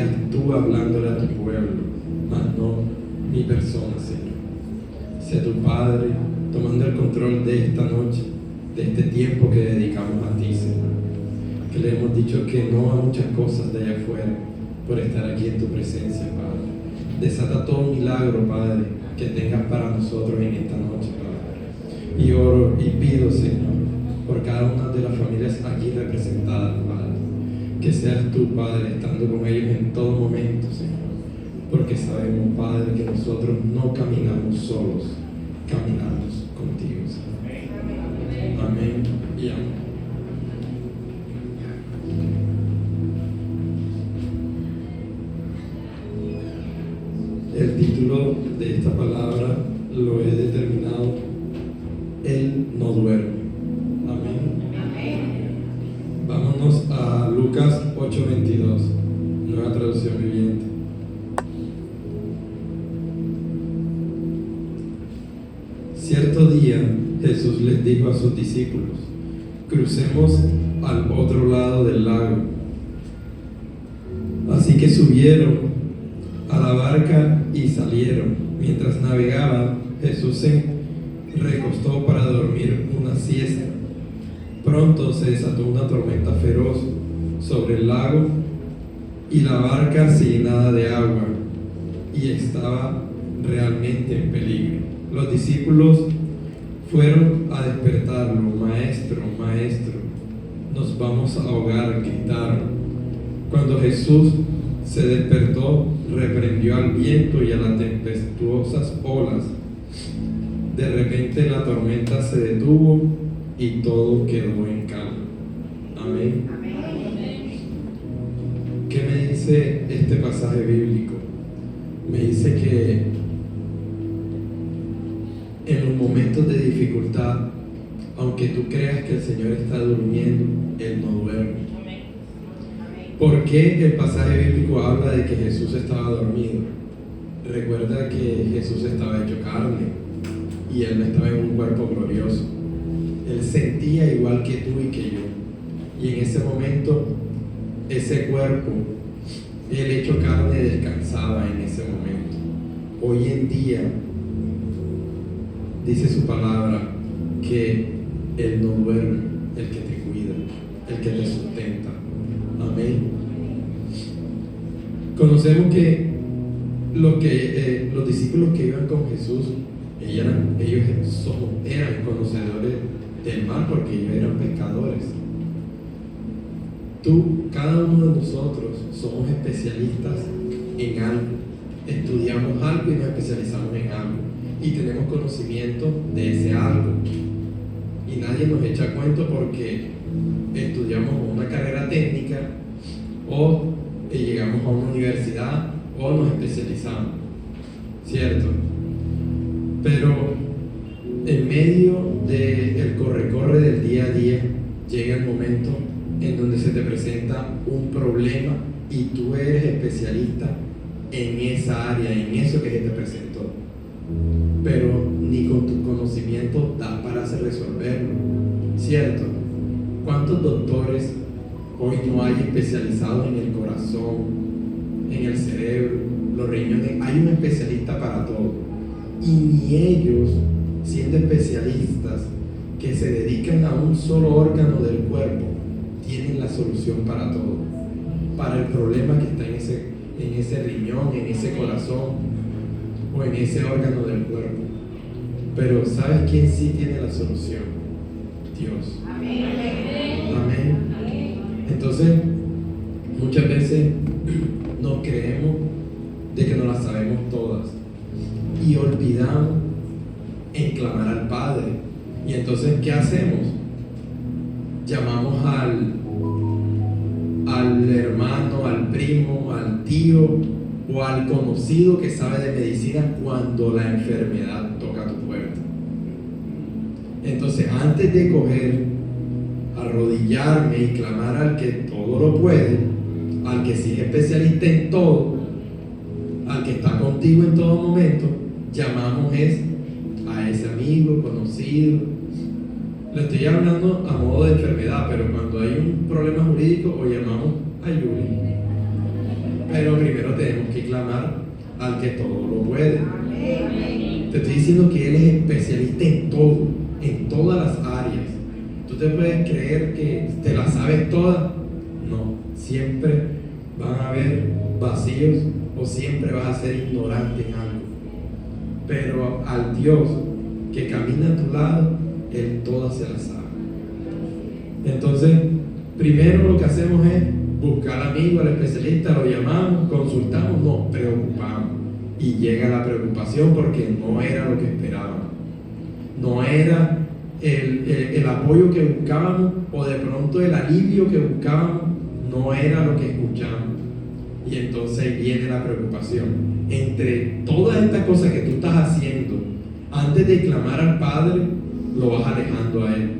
seas tú hablándole a tu pueblo, más no mi persona, Señor. Sea tu Padre tomando el control de esta noche, de este tiempo que dedicamos a ti, Señor. Que le hemos dicho que no a muchas cosas de allá afuera por estar aquí en tu presencia, Padre. Desata todo milagro, Padre, que tengas para nosotros en esta noche, Padre. Y oro y pido, Señor, por cada una de las familias aquí representadas, Padre. Que seas tú, Padre, estando con ellos en todo momento, Señor. Porque sabemos, Padre, que nosotros no caminamos solos, caminamos contigo, Señor. Amén y amén. El título de esta palabra lo he determinado: Él no duerme. Amén. Vámonos a Lucas 8:22, nueva traducción viviente. Cierto día Jesús les dijo a sus discípulos: crucemos al otro lado del lago. Así que subieron a la barca y salieron. Mientras navegaban, Jesús se recostó para dormir una siesta. Pronto se desató una tormenta feroz sobre el lago y la barca se llenaba de agua y estaba realmente en peligro. Los discípulos fueron a despertarlo. Maestro, maestro, nos vamos a ahogar, gritaron. Cuando Jesús se despertó, reprendió al viento y a las tempestuosas olas. De repente la tormenta se detuvo y todo quedó en calma. Amén. ¿Qué me dice este pasaje bíblico? Me dice que en los momentos de dificultad, aunque tú creas que el Señor está durmiendo, Él no duerme. ¿Por qué el pasaje bíblico habla de que Jesús estaba dormido? Recuerda que Jesús estaba hecho carne y Él no estaba en un cuerpo glorioso. Él sentía igual que tú y que yo. Y en ese momento, ese cuerpo, Él hecho carne, descansaba en ese momento. Hoy en día, dice su palabra que Él no duerme, el que te cuida, el que te sustenta. Amén. Conocemos que los discípulos que iban con Jesús, ellos eran conocedores del mal porque ellos eran pescadores. Cada uno de nosotros somos especialistas en algo, estudiamos algo y nos especializamos en algo y tenemos conocimiento de ese algo y nadie nos echa cuento porque estudiamos una carrera técnica o llegamos a una universidad o nos especializamos, ¿cierto? Pero en medio del corre-corre del día a día llega el momento en donde se te presenta un problema y tú eres especialista en esa área, en eso que se te presentó, pero ni con tu conocimiento da para resolverlo, ¿cierto? ¿Cuántos doctores hoy no hay especializados en el corazón, en el cerebro, los riñones? Hay un especialista para todo. Y ni ellos, siendo especialistas que se dedican a un solo órgano del cuerpo, tienen la solución para todo. Para el problema que está en ese riñón, en ese corazón o en ese órgano del cuerpo. Pero ¿sabes quién sí tiene la solución? Dios. Amén. Amén. Entonces, muchas veces nos creemos de que no las sabemos todas y olvidamos en clamar al Padre. Y entonces, ¿qué hacemos? Llamamos al hermano, al primo, al tío o al conocido que sabe de medicina cuando la enfermedad toca tu puerta. Entonces, antes de arrodillarme y clamar al que todo lo puede, al que sí es especialista en todo, al que está contigo en todo momento, llamamos a ese amigo, conocido. Le estoy hablando a modo de enfermedad, pero cuando hay un problema jurídico, o llamamos a Yuri. Pero primero tenemos que clamar al que todo lo puede. Te estoy diciendo que Él es especialista en todo, en todas las áreas. ¿Tú te puedes creer que te las sabes todas? No, siempre van a haber vacíos o siempre vas a ser ignorante en algo. Pero al Dios que camina a tu lado, Él todas se las sabe. Entonces, primero lo que hacemos es buscar al amigo, al especialista, lo llamamos, consultamos, nos preocupamos. Y llega la preocupación porque no era lo que esperábamos. No era el apoyo que buscábamos, o de pronto el alivio que buscábamos, no era lo que escuchamos. Y entonces viene la preocupación. Entre todas estas cosas que tú estás haciendo, antes de clamar al Padre, lo vas alejando a Él.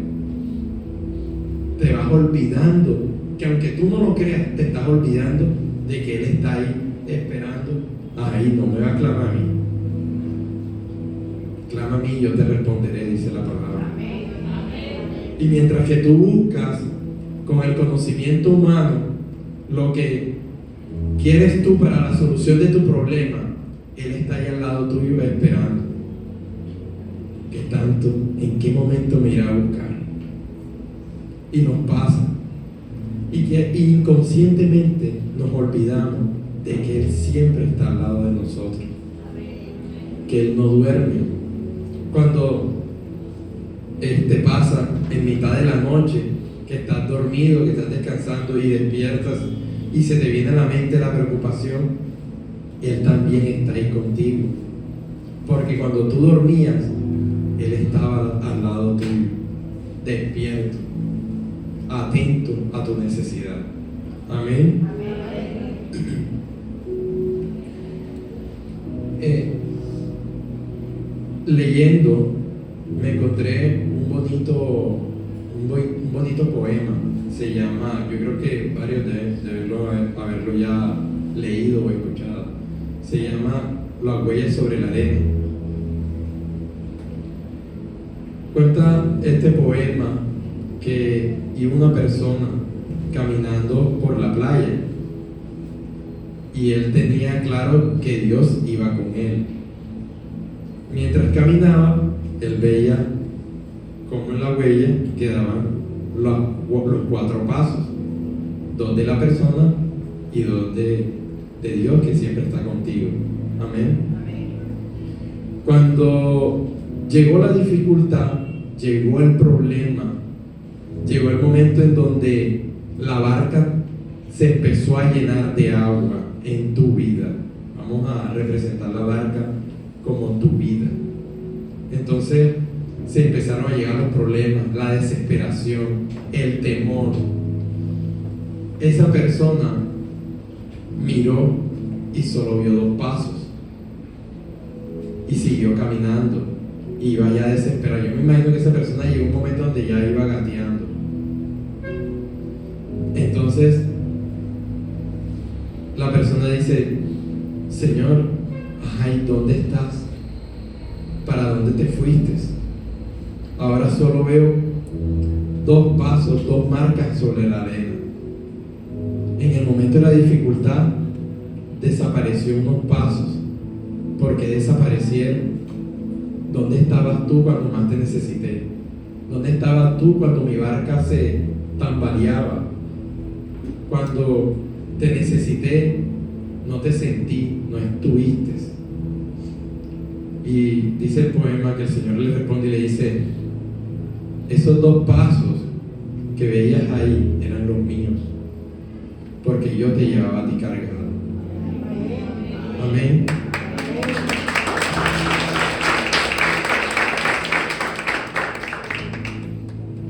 Te vas olvidando, que aunque tú no lo creas, te estás olvidando de que Él está ahí esperando. Ahí no me va a clamar a mí. Clama a mí y yo te responderé, dice la palabra. Y mientras que tú buscas con el conocimiento humano lo que quieres tú para la solución de tu problema, Él está ahí al lado tuyo esperando. ¿Qué tanto? ¿En qué momento me irá a buscar? Y nos pasa. Y que inconscientemente nos olvidamos de que Él siempre está al lado de nosotros. Que Él no duerme. Cuando te pasa en mitad de la noche, que estás dormido, que estás descansando y despiertas y se te viene a la mente la preocupación, Él también está ahí contigo. Porque cuando tú dormías, Él estaba al lado tuyo, despierto, atento a tu necesidad. Amén. Leyendo me encontré un bonito poema. Se llama, yo creo que varios de haberlo ya leído o escuchado. Se llama Las huellas sobre la arena. Cuenta este poema que iba una persona caminando por la playa y él tenía claro que Dios iba con él. Mientras caminaba, él veía como en la huella quedaban los 4 pasos, 2 de la persona y 2 de Dios, que siempre está contigo. Amén. Cuando llegó la dificultad, llegó el problema, llegó el momento en donde la barca se empezó a llenar de agua en tu vida. Vamos a representar la barca como tu vida. Entonces se empezaron a llegar los problemas, la desesperación, el temor. Esa persona miró y solo vio 2 pasos y siguió caminando. Iba ya desesperado. Yo me imagino que esa persona llegó a un momento donde ya iba gateando. Entonces la persona dice: Señor, ay, ¿dónde estás? ¿Para dónde te fuiste? Ahora solo veo 2 pasos, 2 marcas sobre la arena. En el momento de la dificultad desapareció unos pasos. ¿Por qué desaparecieron? ¿Dónde estabas tú cuando más te necesité? ¿Dónde estabas tú cuando mi barca se tambaleaba? Cuando te necesité, no te sentí, no estuviste. Y dice el poema que el Señor le responde y le dice: esos 2 pasos que veías ahí eran los míos, porque yo te llevaba a ti cargado. Amén.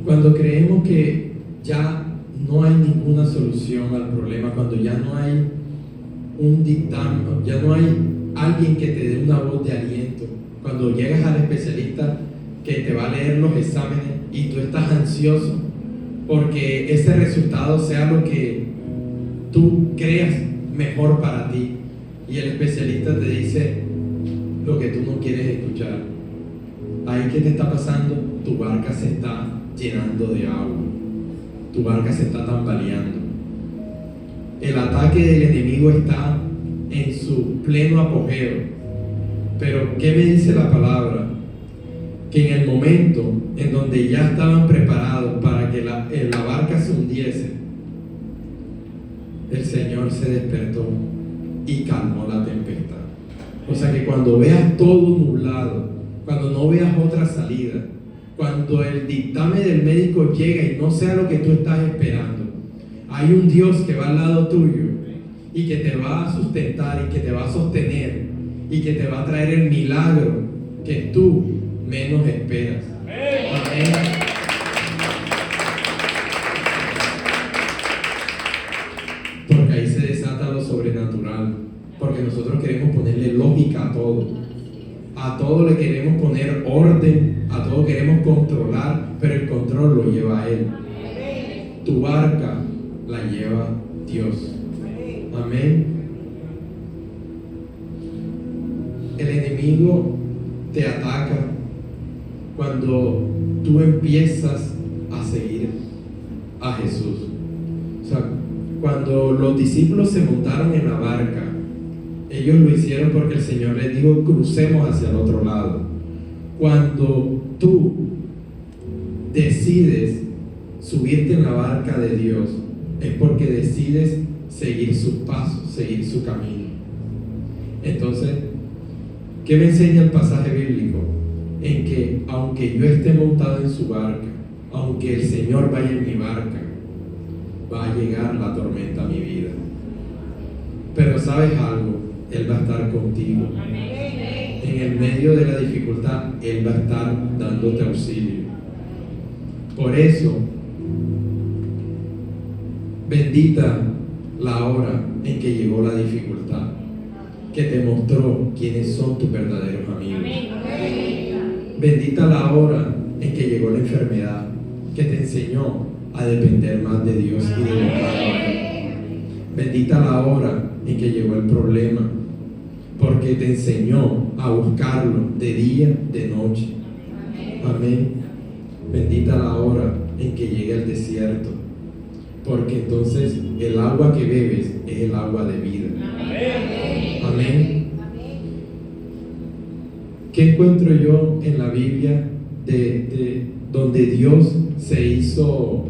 Cuando creemos que ya no hay ninguna solución al problema, cuando ya no hay un dictamen, ya no hay alguien que te dé una voz de aliento, cuando llegas al especialista que te va a leer los exámenes y tú estás ansioso porque ese resultado sea lo que tú creas mejor para ti, y el especialista te dice lo que tú no quieres escuchar. Ahí, ¿qué te está pasando? Tu barca se está llenando de agua, tu barca se está tambaleando. El ataque del enemigo está en su pleno apogeo. Pero ¿qué me dice la palabra? Que en el momento en donde ya estaban preparados para que la barca se hundiese, el Señor se despertó y calmó la tempestad. O sea que cuando veas todo nublado, cuando no veas otra salida, cuando el dictamen del médico llega y no sea lo que tú estás esperando, hay un Dios que va al lado tuyo y que te va a sustentar y que te va a sostener y que te va a traer el milagro que tú menos esperas. Amén. Porque ahí se desata lo sobrenatural. Porque nosotros queremos ponerle lógica a todo. A todo le queremos poner orden, a todo queremos controlar, pero el control lo lleva a Él. Tu barca la lleva Dios. Amén. El enemigo te ataca cuando tú empiezas a seguir a Jesús. O sea, cuando los discípulos se montaron en la barca, ellos lo hicieron porque el Señor les dijo: crucemos hacia el otro lado. Cuando tú decides subirte en la barca de Dios, es porque decides seguir sus pasos, seguir su camino. Entonces, ¿qué me enseña el pasaje bíblico? En que aunque yo esté montado en su barca, aunque el Señor vaya en mi barca, va a llegar la tormenta a mi vida. Pero ¿sabes algo? Él va a estar contigo. En el medio de la dificultad, Él va a estar dándote auxilio. Por eso, bendita la hora en que llegó la dificultad, que te mostró quiénes son tus verdaderos amigos. Bendita la hora en que llegó la enfermedad, que te enseñó a depender más de Dios y de buscarlo. Bendita la hora en que llegó el problema, porque te enseñó a buscarlo de día, de noche. Amén. Bendita la hora en que llega el desierto, porque entonces el agua que bebes es el agua de vida. Amén. ¿Qué encuentro yo en la Biblia de donde Dios se hizo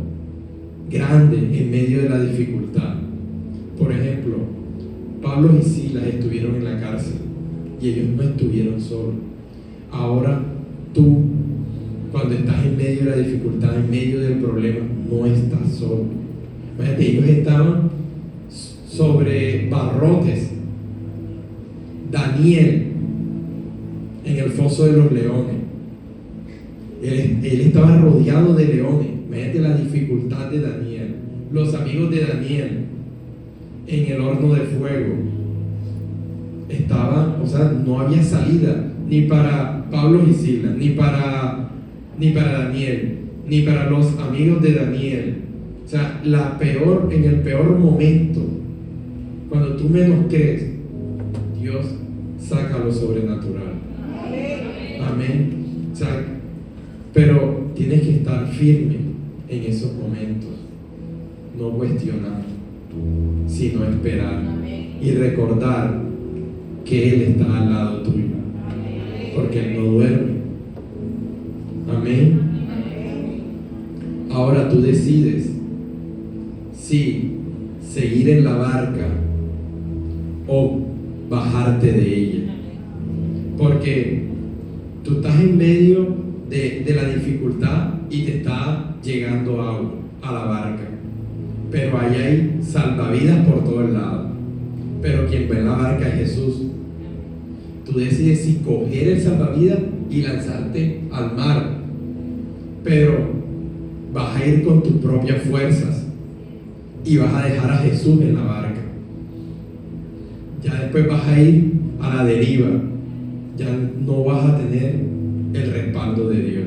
grande en medio de la dificultad? Por ejemplo, Pablo y Silas estuvieron en la cárcel y ellos no estuvieron solos. Ahora tú, cuando estás en medio de la dificultad, en medio del problema, no estás solo. Imagínate, ellos estaban sobre barrotes. Daniel en el foso de los leones. Él estaba rodeado de leones. Imagínate la dificultad de Daniel. Los amigos de Daniel en el horno de fuego estaban, o sea, no había salida ni para Pablo y Silas, ni para Daniel, ni para los amigos de Daniel. O sea, en el peor momento, cuando tú menos crees, Dios saca lo sobrenatural. Amén. O sea, pero tienes que estar firme en esos momentos, no cuestionar, sino esperar y recordar que Él está al lado tuyo, porque Él no duerme. Amén. Ahora tú decides si seguir en la barca o bajarte de ella, porque tú estás en medio de la dificultad y te está llegando agua a la barca, pero ahí hay salvavidas por todos lados, pero quien va en la barca es Jesús. Tú decides si coger el salvavidas y lanzarte al mar, pero vas a ir con tus propias fuerzas y vas a dejar a Jesús en la barca. Ya después vas a ir a la deriva, ya no vas a tener el respaldo de Dios.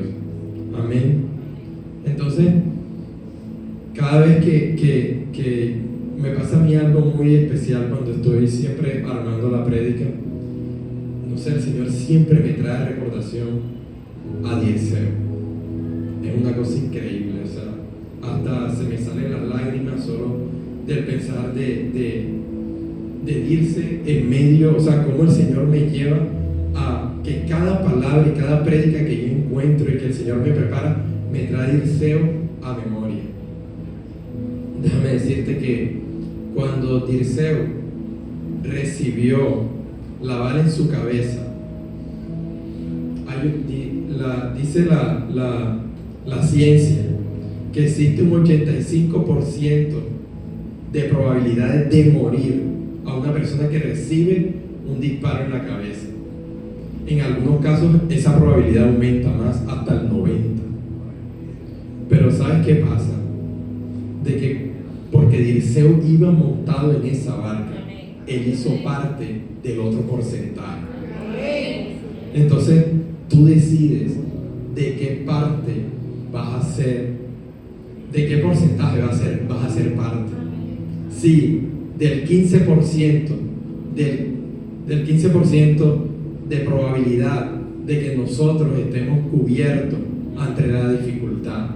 Amén. Entonces, cada vez que me pasa a mí algo muy especial cuando estoy siempre armando la prédica, no sé, el Señor siempre me trae recordación a Diesel. Es una cosa increíble, o sea, hasta se me salen las lágrimas solo del pensar de irse en medio, o sea, cómo el Señor me lleva a que cada palabra y cada prédica que yo encuentro y que el Señor me prepara, me trae Dirceo a memoria. Déjame decirte que cuando Dirceo recibió la vara en su cabeza, dice la ciencia que existe un 85% de probabilidades de morir a una persona que recibe un disparo en la cabeza. En algunos casos esa probabilidad aumenta más, hasta el 90%. Pero ¿sabes qué pasa? De que porque Dirceo iba montado en esa barca, él hizo parte del otro porcentaje. Entonces tú decides de qué parte vas a ser, de qué porcentaje vas a ser parte. Si del 15% del 15% de probabilidad de que nosotros estemos cubiertos ante la dificultad.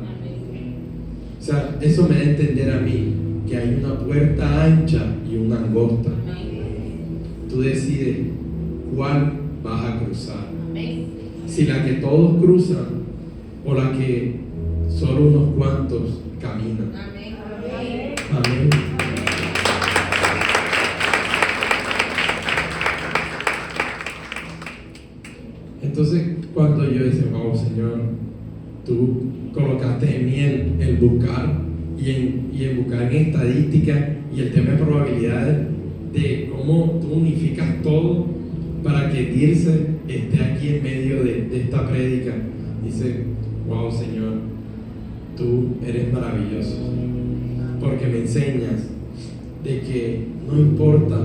O sea, eso me da a entender a mí que hay una puerta ancha y una angosta. Tú decides cuál vas a cruzar. Si la que todos cruzan o la que solo unos cuantos caminan. Amén. Entonces, cuando yo decía, wow, Señor, tú colocaste en mí el buscar y en buscar en estadística y el tema de probabilidades de cómo tú unificas todo para que Dirce esté aquí en medio de esta prédica. Dice, wow, Señor, tú eres maravilloso, porque me enseñas de que no importa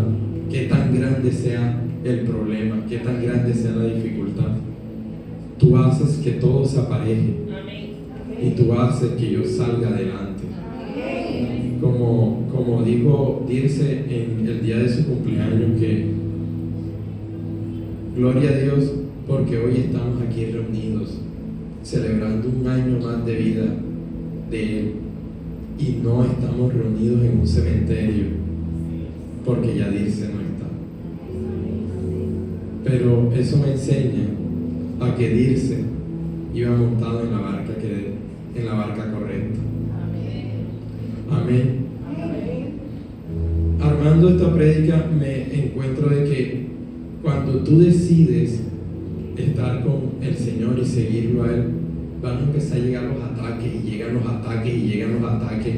qué tan grande sea el problema, qué tan grande sea la dificultad, tú haces que todo se apareje y tú haces que yo salga adelante. Como dijo Dirce en el día de su cumpleaños, que gloria a Dios porque hoy estamos aquí reunidos celebrando un año más de vida de Él y no estamos reunidos en un cementerio porque ya Dirce no está. Pero eso me enseña a que Dirce iba montado en la barca correcta. Amén. Armando esta prédica me encuentro de que cuando tú decides estar con el Señor y seguirlo a Él, van a empezar a llegar los ataques y llegan los ataques y llegan los ataques.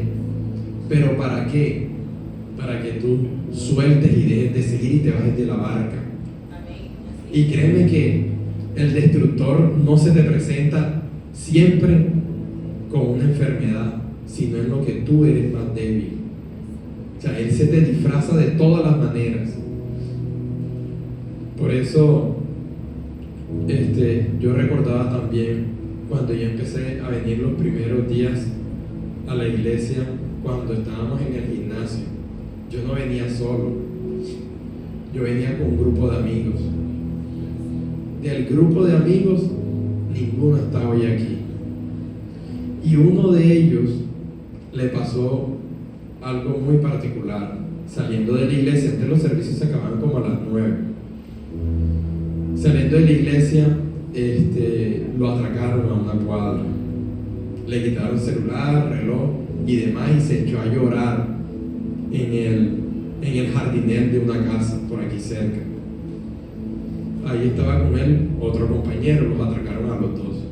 ¿Pero para qué? Para que tú sueltes y dejes de seguir y te bajes de la barca. Y créeme que el destructor no se te presenta siempre con una enfermedad, sino en lo que tú eres más débil. O sea, él se te disfraza de todas las maneras. Por eso yo recordaba también cuando yo empecé a venir los primeros días a la iglesia, cuando estábamos en el gimnasio. Yo no venía solo, yo venía con un grupo de amigos. Del grupo de amigos, ninguno está hoy aquí. Y uno de ellos le pasó algo muy particular. Saliendo de la iglesia, antes los servicios se acababan como a las 9. Saliendo de la iglesia, lo atracaron a una cuadra. Le quitaron celular, reloj y demás, y se echó a llorar en el jardinel de una casa por aquí cerca. Ahí estaba con él otro compañero, los atracaron a los dos.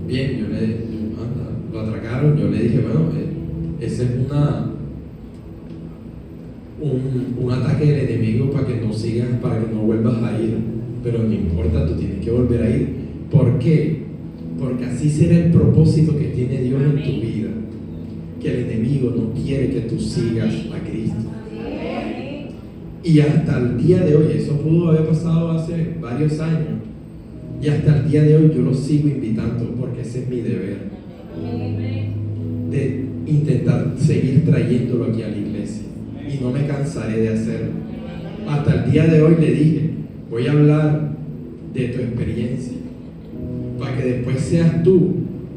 Bien, lo atracaron, yo le dije, bueno, ese es un ataque del enemigo para que no sigas, para que no vuelvas a ir, pero no importa, tú tienes que volver a ir. ¿Por qué? Porque así será el propósito que tiene Dios en tu vida, que el enemigo no quiere que tú sigas a Cristo. Y hasta el día de hoy, eso pudo haber pasado hace varios años, y hasta el día de hoy yo lo sigo invitando, porque ese es mi deber, de intentar seguir trayéndolo aquí a la iglesia, y no me cansaré de hacerlo. Hasta el día de hoy le dije, voy a hablar de tu experiencia, para que después seas tú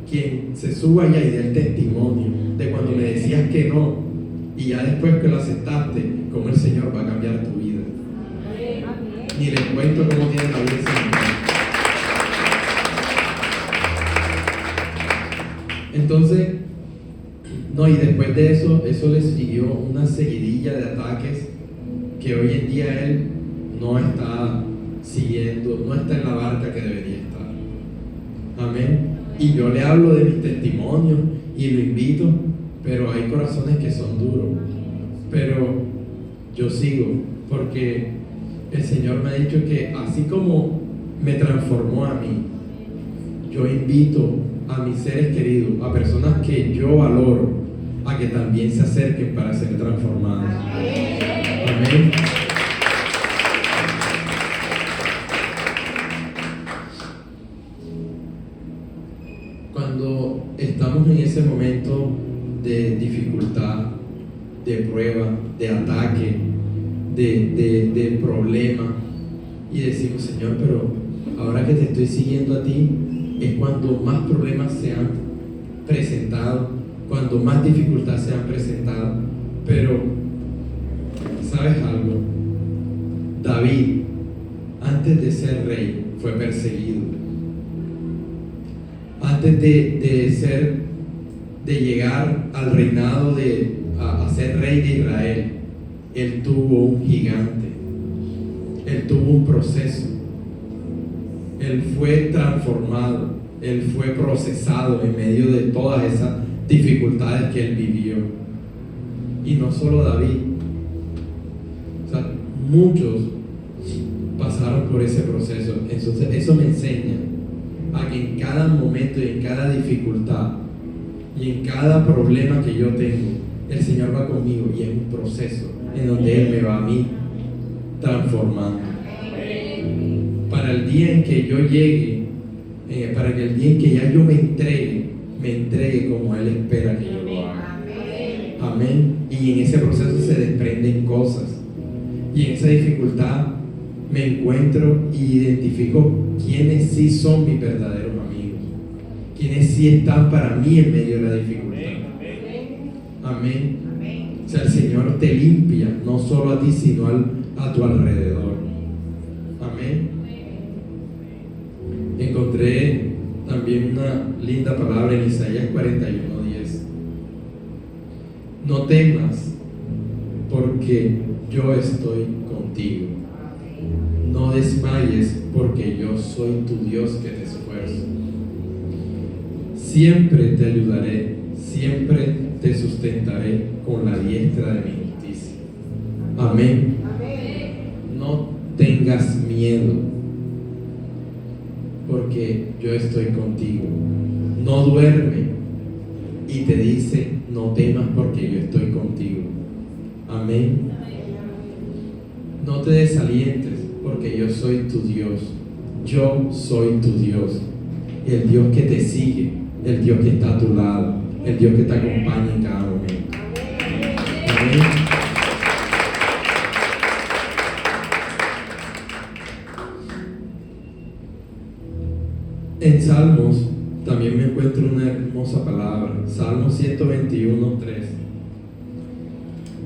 quien se suba allá y dé el testimonio de cuando me decías que no, Y ya después que lo aceptaste, cómo el Señor va a cambiar tu vida. Ni les cuento cómo tiene la vida el Señor. Entonces, no, y después de eso le siguió una seguidilla de ataques que hoy en día él no está siguiendo, no está en la barca que debería estar. Amén. Y yo le hablo de mi testimonio y lo invito, pero hay corazones que son duros. Pero yo sigo, porque el Señor me ha dicho que así como me transformó a mí, yo invito a mis seres queridos, a personas que yo valoro, a que también se acerquen para ser transformados. Amén. Cuando estamos en ese momento de dificultad, de prueba, de ataque, de problema, y decimos, Señor, pero ahora que te estoy siguiendo a ti, es cuando más problemas se han presentado, cuando más dificultades se han presentado. Pero, ¿sabes algo? David, antes de ser rey, fue perseguido. Antes de llegar al reinado a ser rey de Israel, él tuvo un gigante, él tuvo un proceso, él fue transformado, él fue procesado en medio de todas esas dificultades que él vivió. Y no solo David, o sea, muchos pasaron por ese proceso. Entonces eso me enseña a que en cada momento y en cada dificultad y en cada problema que yo tengo, el Señor va conmigo, y es un proceso en donde Él me va a mí transformando. Para el día en que yo llegue, para que el día en que ya yo me entregue como Él espera que yo lo haga. Amén. Y en ese proceso se desprenden cosas. Y en esa dificultad me encuentro y identifico quiénes sí son mis verdaderos amigos, quienes sí están para mí en medio de la dificultad. Amén. O sea, el Señor te limpia, no solo a ti, sino a tu alrededor. Amén. Encontré también una linda palabra en Isaías 41:10. No temas, porque yo estoy contigo. No desmayes, porque yo soy tu Dios que te esfuerzo. Siempre te ayudaré, siempre te sustentaré con la diestra de mi justicia. Amén. No tengas miedo, porque yo estoy contigo. No duerme y te dice, no temas porque yo estoy contigo. Amén. No te desalientes, porque yo soy tu Dios. Yo soy tu Dios. El Dios que te sigue, el Dios que está a tu lado, el Dios que te acompaña en cada momento. Amén. En Salmos también me encuentro una hermosa palabra. Salmos 121:3.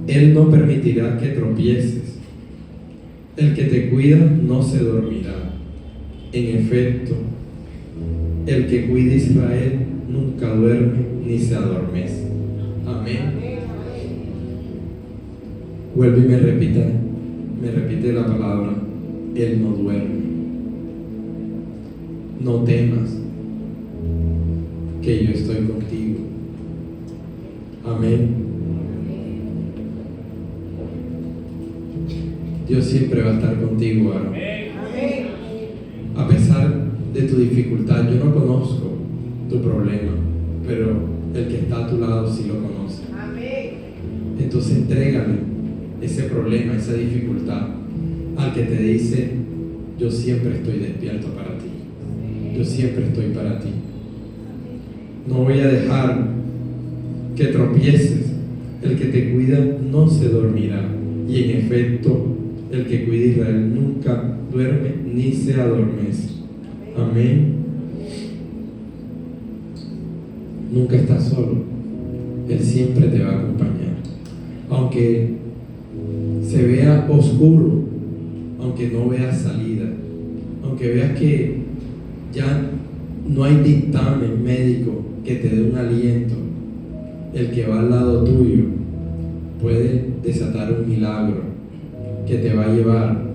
Él no permitirá que tropieces. El que te cuida no se dormirá. En efecto, el que cuida a Israel nunca duerme ni se adormece. Amén. Vuelve y me repite la palabra. Él no duerme. No temas, que yo estoy contigo. Amén. Dios siempre va a estar contigo, Aaron. A pesar de tu dificultad, yo no conozco tu problema, pero el que está a tu lado sí lo conoce. Entonces entrégale ese problema, esa dificultad al que te dice, yo siempre estoy despierto para ti. Yo siempre estoy para ti. No voy a dejar que tropieces. El que te cuida no se dormirá. Y en efecto, el que cuida a Israel nunca duerme ni se adormece. Amén. Nunca estás solo. Él siempre te va a acompañar. Aunque se vea oscuro, aunque no veas salida, aunque veas que ya no hay dictamen médico que te dé un aliento, el que va al lado tuyo puede desatar un milagro que te va a llevar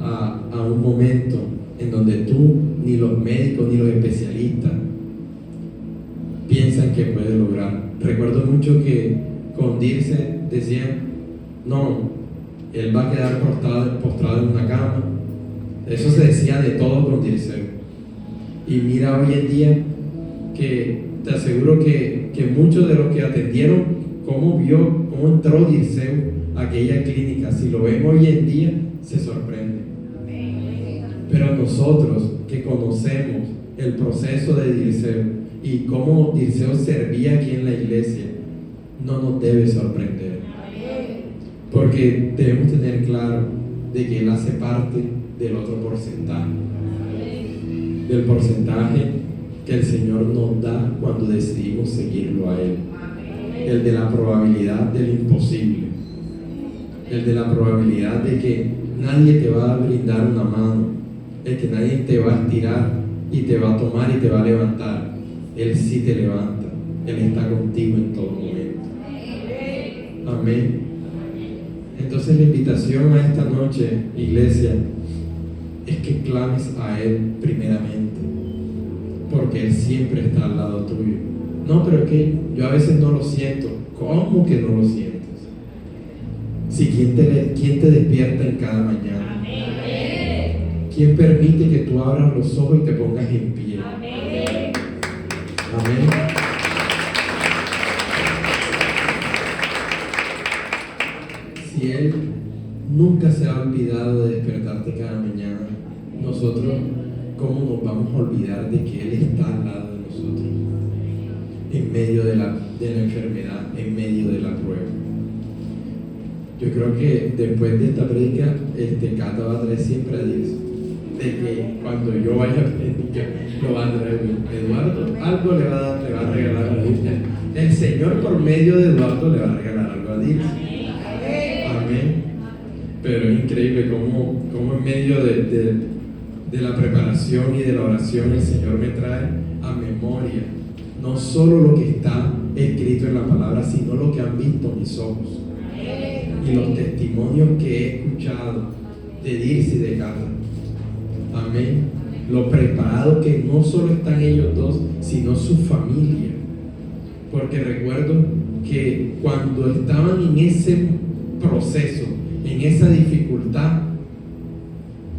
a un momento en donde tú, ni los médicos, ni los especialistas piensan que puede lograr. Recuerdo mucho que con Dirce decían, no, él va a quedar postrado en una cama. Eso se decía de todo con Dirceu. Y mira hoy en día que te aseguro que muchos de los que atendieron, cómo entró Dirceu a aquella clínica, si lo ven hoy en día, se sorprende. Pero nosotros que conocemos el proceso de Dirceu y cómo Dirceu servía aquí en la iglesia, no nos debe sorprender. Porque debemos tener claro de que Él hace parte del otro porcentaje. Del porcentaje que el Señor nos da cuando decidimos seguirlo a Él. El de la probabilidad del imposible. El de la probabilidad de que nadie te va a brindar una mano. El que nadie te va a estirar y te va a tomar y te va a levantar. Él sí te levanta. Él está contigo en todo momento. Amén. Entonces la invitación a esta noche, iglesia, es que clames a Él primeramente, porque Él siempre está al lado tuyo. No, pero es que yo a veces no lo siento. ¿Cómo que no lo sientes? Si ¿quién te despierta en cada mañana? ¿Quién permite que tú abras los ojos y te pongas en pie? Amén. Si Él nunca se ha olvidado de despertarte cada mañana, nosotros, ¿cómo nos vamos a olvidar de que Él está al lado de nosotros? En medio de la enfermedad, en medio de la prueba. Yo creo que después de esta prédica, Cata va a traer siempre a Dios. De que cuando yo vaya a predicar, lo va a traer Eduardo, algo le va a regalar a Dios. El Señor por medio de Eduardo le va a regalar algo a Dios. Amén. Pero es increíble cómo en medio de la preparación y de la oración el Señor me trae a memoria no solo lo que está escrito en la palabra, sino lo que han visto mis ojos y los testimonios que he escuchado de Dirce y de Cata. Amén. Lo preparado que no solo están ellos dos, sino su familia. Porque recuerdo que cuando estaban en ese proceso, en esa dificultad,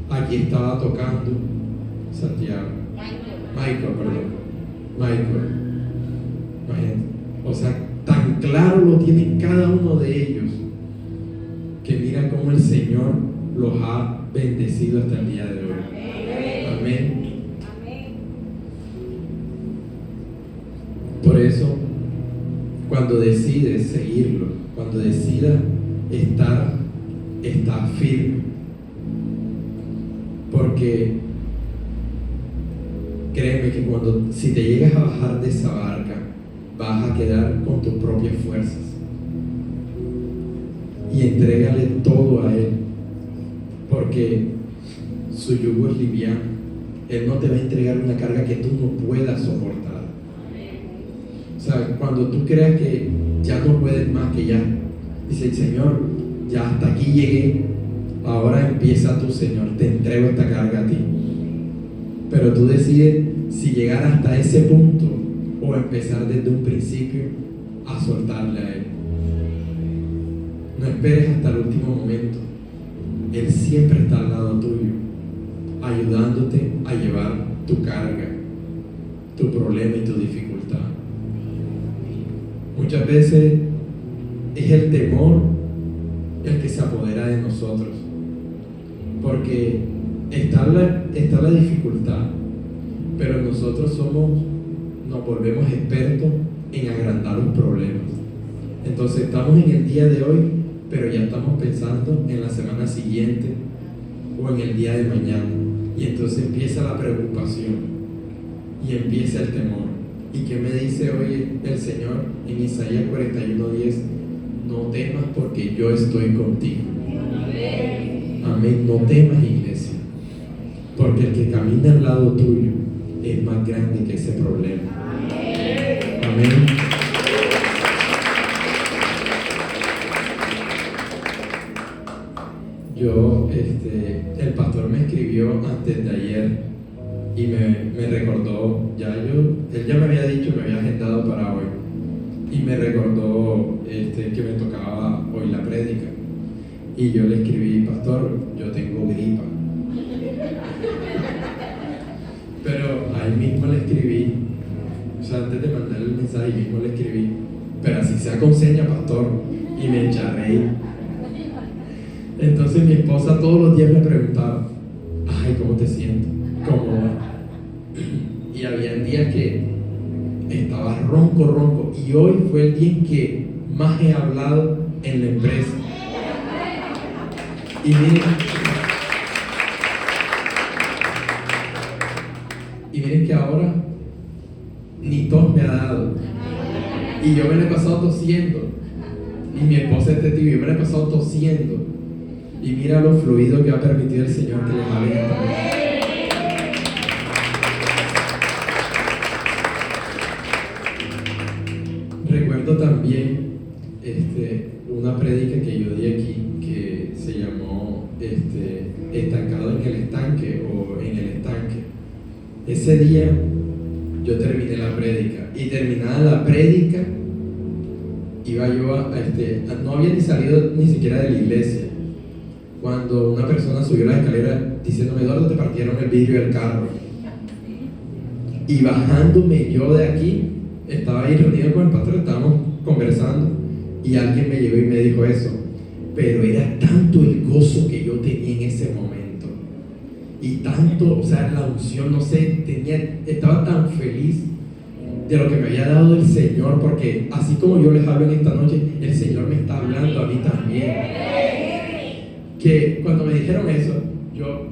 aquí estaba tocando Michael. O sea, tan claro lo tienen cada uno de ellos, que mira cómo el Señor los ha bendecido hasta el día de hoy. Amén. Por eso, cuando decides seguirlo, cuando decidas estar firme, porque créeme que si te llegas a bajar de esa barca, vas a quedar con tus propias fuerzas. Y entrégale todo a Él, porque su yugo es liviano. Él no te va a entregar una carga que tú no puedas soportar. O sea, cuando tú creas que ya no puedes más, que ya dice el Señor, ya hasta aquí llegué, ahora empieza tú, Señor, te entrego esta carga a ti. Pero tú decides si llegar hasta ese punto o empezar desde un principio a soltarle a Él. No esperes hasta el último momento. Él siempre está al lado tuyo, ayudándote a llevar tu carga, tu problema y tu dificultad. Muchas veces es el temor el que se apodera de nosotros, porque está la dificultad, pero nosotros nos volvemos expertos en agrandar los problemas. Entonces estamos en el día de hoy, pero ya estamos pensando en la semana siguiente o en el día de mañana, y entonces empieza la preocupación y empieza el temor. ¿Y qué me dice hoy el Señor en Isaías 41:10? no temas porque yo estoy contigo. Amén. No temas, iglesia, porque el que camina al lado tuyo es más grande que ese problema. Amén. El pastor me escribió antes de ayer y me recordó, él ya me había dicho, me había agendado para hoy, y me recordó que me tocaba hoy la prédica. Y yo le escribí: pastor, yo tengo gripa. Pero ahí mismo le escribí, o sea, antes de mandar el mensaje, ahí mismo le escribí: pero así sea con seña, pastor. Y me eché a reír. Entonces mi esposa todos los días me preguntaba: ay, ¿cómo te sientes? ¿Cómo va? Y había días que estaba ronco. Y hoy fue el día en que más he hablado en la empresa. Y miren que ahora ni tos me ha dado. Y yo me la he pasado tosiendo. Y mi esposa es testigo, yo me la he pasado tosiendo. Y mira lo fluido que ha permitido el Señor que les hable esta noche. Recuerdo también una prédica que yo di aquí que se llamó Estancado en el estanque o en el estanque. Ese día yo terminé la prédica y terminada la prédica iba yo no había ni salido ni siquiera de la iglesia cuando una persona subió la escalera diciéndome: Eduardo, te partieron el vidrio del carro. Y bajándome yo de aquí, estaba ahí reunido con el pastor, estábamos conversando y alguien me llegó y me dijo eso, pero era tanto el gozo que yo tenía en ese momento y tanto, o sea, la unción, no sé, estaba tan feliz de lo que me había dado el Señor, porque así como yo les hablo en esta noche, el Señor me está hablando a mí también. Que cuando me dijeron eso, yo,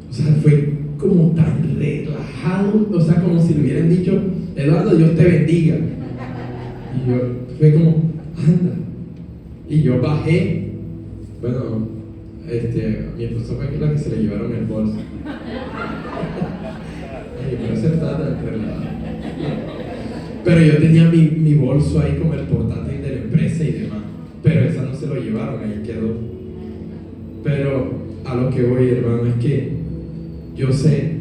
o sea, fue como tan relajado, o sea, como si le hubieran dicho: Eduardo, Dios te bendiga. Y yo, fue como: anda. Y yo bajé. Bueno, mi esposa fue la que se le llevaron el bolso. Ay, pero eso estaba tan relajado. Pero yo tenía mi bolso ahí como el portátil de la empresa y demás. Pero esa no se lo llevaron, ahí quedó. Pero a lo que voy, hermano, es que yo sé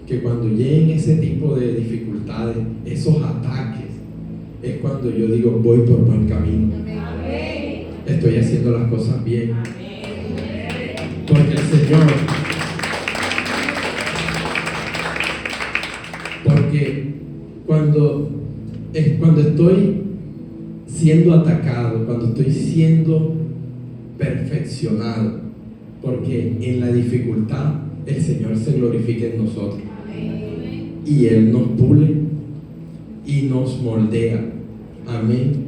que cuando lleguen ese tipo de dificultades, esos ataques, es cuando yo digo: voy por buen camino. Estoy haciendo las cosas bien. Porque el Señor, porque cuando estoy siendo atacado, cuando estoy siendo perfeccionado, porque en la dificultad el Señor se glorifica en nosotros. Y Él nos pule y nos moldea. Amén.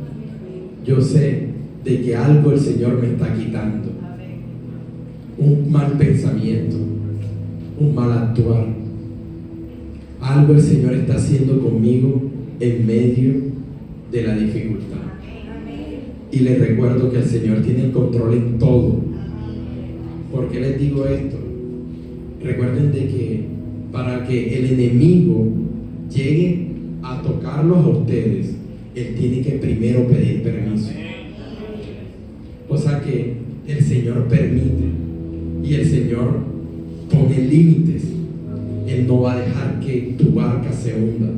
Yo sé de que algo el Señor me está quitando. Un mal pensamiento, un mal actuar. Algo el Señor está haciendo conmigo en medio de la dificultad. Y les recuerdo que el Señor tiene el control en todo. ¿Por qué les digo esto? Recuerden de que para que el enemigo llegue a tocarlos a ustedes, él tiene que primero pedir permiso. O sea que el Señor permite y el Señor pone límites. Él no va a dejar que tu barca se hunda.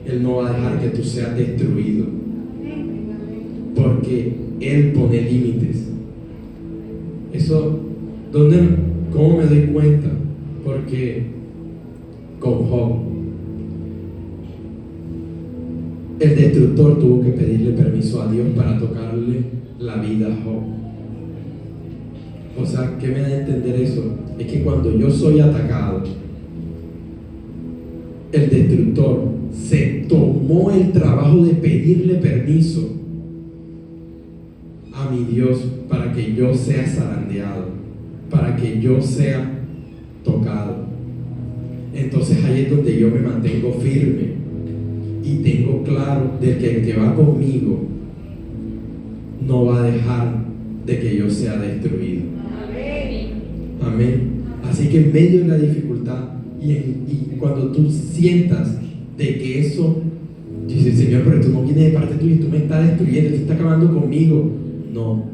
Él no va a dejar que tú seas destruido, porque Él pone límites. Eso, ¿cómo me doy cuenta? Porque con Job, el destructor tuvo que pedirle permiso a Dios para tocarle la vida a Job. O sea, ¿qué me da a entender eso? Es que cuando yo soy atacado, el destructor se tomó el trabajo de pedirle permiso a mi Dios para que yo sea zarandeado, para que yo sea tocado. Entonces ahí es donde yo me mantengo firme y tengo claro de que el que va conmigo no va a dejar de que yo sea destruido. Amén. Así que en medio de la dificultad y cuando tú sientas de que eso, dices, Señor, pero tú no vienes de parte tuya, tú me estás destruyendo, tú estás acabando conmigo. No,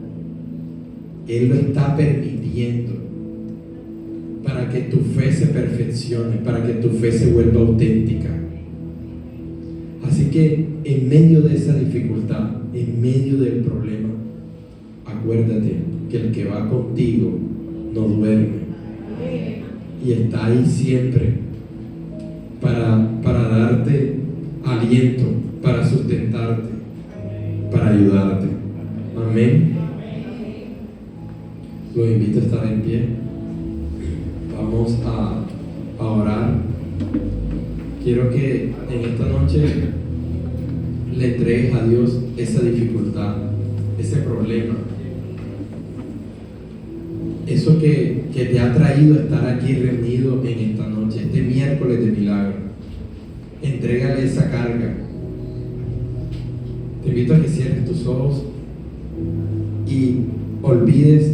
Él lo está permitiendo para que tu fe se perfeccione, para que tu fe se vuelva auténtica. Así que en medio de esa dificultad, en medio del problema, acuérdate que el que va contigo no duerme y está ahí siempre para darte aliento, para sustentarte, para ayudarte. Amén. Los invito a estar en pie. Vamos a orar. Quiero que en esta noche le entregues a Dios esa dificultad, ese problema, eso que te ha traído a estar aquí reunido en esta noche, este miércoles de milagro. Entrégale esa carga. Te invito a que cierres tus ojos y olvides